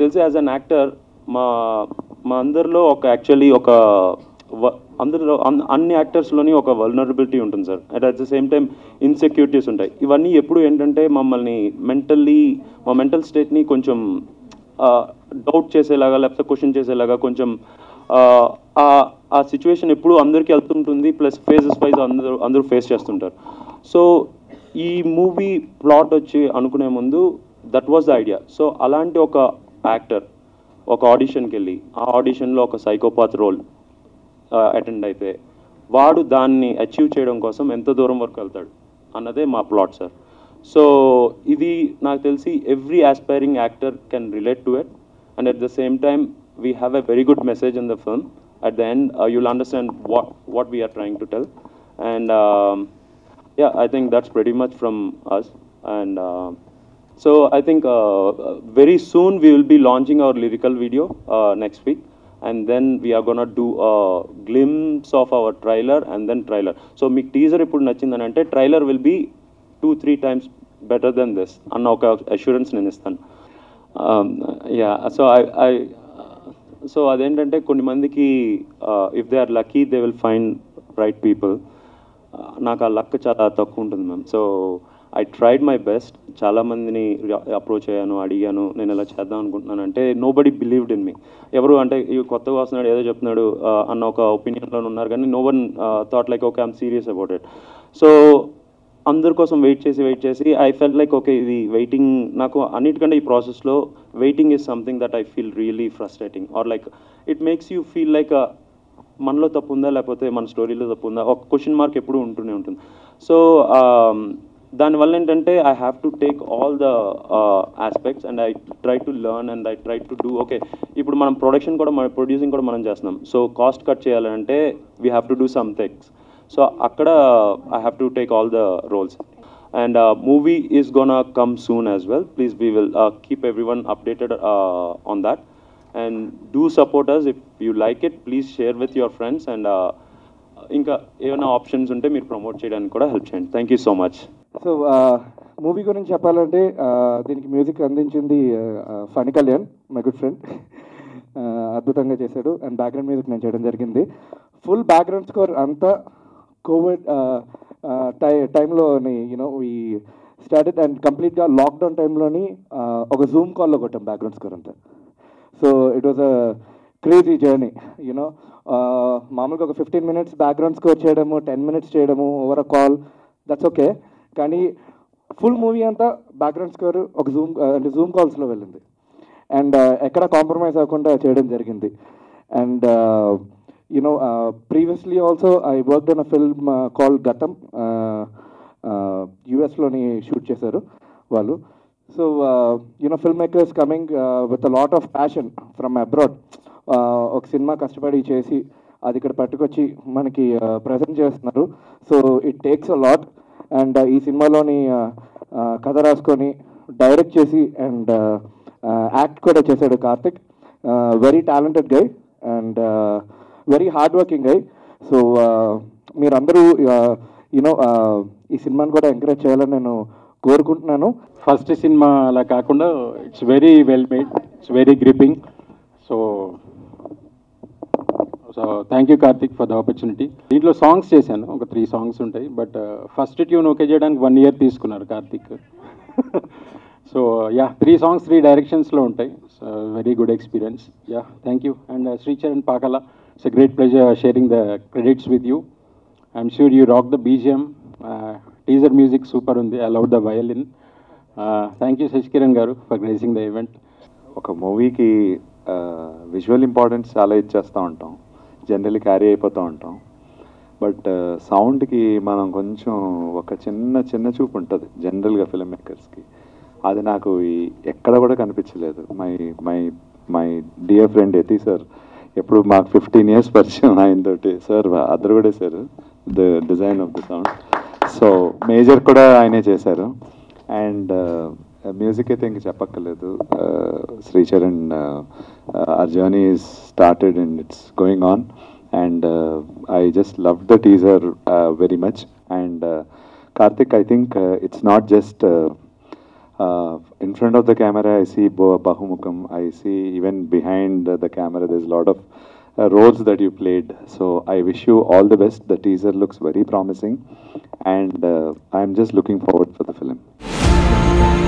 తెలిసి as an actor మా మా అందరిలో ఒక యాక్చువల్లీ ఒక అందరిలో అన్ని యాక్టర్స్లోని ఒక వల్నరబిలిటీ ఉంటుంది sir. And at the same time insecurities ఉంటాయి. ఇవన్నీ ఎప్పుడు ఏంటంటే మమ్మల్ని మా మెంటల్ స్టేట్ని కొంచెం డౌట్ చేసేలాగా లేకపోతే క్వశ్చన్ చేసేలాగా కొంచెం ఆ సిచ్యువేషన్ ఎప్పుడు అందరికీ వెళ్తుంటుంది. ప్లస్ ఫేజెస్ వైజ్ అందరూ ఫేస్ చేస్తుంటారు. సో ఈ మూవీ ప్లాట్ వచ్చి అనుకునే ముందు that was the idea. So అలాంటి ఒక యాక్టర్ ఒక ఆడిషన్కి వెళ్ళి ఆ ఆడిషన్లో ఒక సైకోపాత్ రోల్ అటెండ్ అయితే వాడు దాన్ని అచీవ్ చేయడం కోసం ఎంత దూరం వరకు వెళ్తాడు అన్నదే మా ప్లాట్ సార్. సో ఇది నాకు తెలిసి every aspiring actor can relate to it. And at the same time we have a very good message in the film. At the end, you'll understand what we are trying to tell. And yeah, I think that's pretty much from us. And so I think very soon we will be launching our lyrical video next week. And then we are gonna do a glimpse of our trailer and then trailer. So meek teaser ippudu nachindani ante trailer will be 2-3 times better than this. Anna oka assurance nenu istanu. Yeah, so అదేంటంటే కొన్ని మందికి if they are lucky they will find right people. నాకు ఆ luck చాలా తక్కువ ఉంటుంది ma'am. So I tried my best. చాలామందిని approach అయ్యాను, అడిగాను నేను ఇలా చేద్దాం అనుకుంటున్నాను అంటే nobody believed in me. ఎవరు అంటే ఇవి కొత్తగా వస్తున్నాడు ఏదో చెప్తున్నాడు అన్న ఒక ఒపీనియన్లో ఉన్నారు, కానీ no one thought like okay I'm serious about it. So అందరి కోసం వెయిట్ చేసి ఐ ఫెల్ట్ లైక్ ఓకే ఇది వెయిటింగ్ నాకు అన్నిటికంటే ఈ ప్రాసెస్లో waiting is something that I feel really frustrating or like it makes you feel like మనలో తప్పు ఉందా లేకపోతే మన స్టోరీలో తప్పు ఉందా ఒక క్వశ్చన్ మార్క్ ఎప్పుడూ ఉంటూనే ఉంటుంది. సో దానివల్ల ఏంటంటే I have to take all the aspects and I try to learn and I try to do okay. ఇప్పుడు మనం ప్రొడ్యూసింగ్ కూడా మనం చేస్తున్నాం. సో కాస్ట్ కట్ చేయాలంటే we have to do some things. So అక్కడ I have to take all the roles. And movie is gonna come soon as well. Please, we will keep everyone updated on that. And do support us. If you like it, please share with your friends. And ఇంకా ఏమైనా options ఉంటే మీరు promote చేయడానికి కూడా help చేయండి. Thank you so much. So movie గురించి చెప్పాలంటే దీనికి మ్యూజిక్ అందించింది Phani Kalyan, my good friend. అద్భుతంగా చేశాడు. అండ్ బ్యాక్గ్రౌండ్ మ్యూజిక్ నేను చేయడం జరిగింది. ఫుల్ బ్యాక్గ్రౌండ్ స్కోర్ అంతా కోవిడ్ టైంలోని ఈ స్టార్టెడ్ అండ్ కంప్లీట్గా లాక్డౌన్ టైంలోని ఒక జూమ్ కాల్లో కొట్టాం బ్యాక్గ్రౌండ్ స్కోర్ అంతా. So it was a crazy journey. మామూలుగా ఒక 15 minutes బ్యాక్గ్రౌండ్ స్కోర్ చేయడము, 10 minutes చేయడము over a call, that's okay. కానీ ఫుల్ మూవీ అంతా బ్యాక్గ్రౌండ్ స్కోర్ ఒక జూమ్ కాల్స్లో వెళ్ళింది. అండ్ ఎక్కడ కాంప్రమైజ్ అవ్వకుండా చేయడం జరిగింది. And previously also I worked on a film called Gatam. US-లోని షూట్ చేశారు వాళ్ళు. So filmmakers coming with a lot of passion from abroad. ఒక సినిమా కష్టపడి చేసి అది ఇక్కడ పట్టుకొచ్చి మనకి ప్రజెంట్ చేస్తున్నారు. So it takes a lot. And ఈ సినిమాలోని కథ రాసుకొని డైరెక్ట్ చేసి అండ్ యాక్ట్ కూడా చేశాడు Karthik. Very talented guy and very hard working guy. So మీరందరూ ఈ సినిమాని కూడా ఎంకరేజ్ చేయాలని నేను కోరుకుంటున్నాను. ఫస్ట్ సినిమా అలా కాకుండా it's very well made, it's very gripping. So thank you Karthik for the opportunity. దీంట్లో సాంగ్స్ చేశాను, ఒక 3 songs ఉంటాయి. బట్ ఫస్ట్ ట్యూన్ ఓకే చేయడానికి 1 year తీసుకున్నారు కార్తిక్. సో యా 3 songs 3 directionsలో ఉంటాయి. So very good experience. Yeah thank you. And Sricharan Pakala, it's a great pleasure sharing the credits with you. I'm sure you rock the BGM. Teaser music super undi. I love the violin. Thank you Sashkiran garu for gracing the event. ఒక మూవీకి visual importance చాలా ఇచ్చేస్తూ ఉంటాం, generally carry అయిపోతూ ఉంటాం. But సౌండ్కి మనం కొంచెం ఒక చిన్న చూపు ఉంటుంది జనరల్గా ఫిల్మ్ మేకర్స్కి. అది నాకు ఎక్కడ కూడా కనిపించలేదు. My dear friend Yati sir, ఎప్పుడు మాకు 15 years పరిచయం ఆయనతోటి. సార్ అద్దరు కూడా sir the design of the sound. So major కూడా ఆయనే చేశారు. అండ్ మ్యూజిక్ అయితే ఇంక చెప్పక్కర్లేదు. Sricharan, our journey is started and it's going on. And I just loved the teaser very much. And Karthik, I think it's not just In front of the camera, I see Bahumukam. I see even behind the camera, there's a lot of roles that you played. So I wish you all the best. The teaser looks very promising, and I'm just looking forward for the film.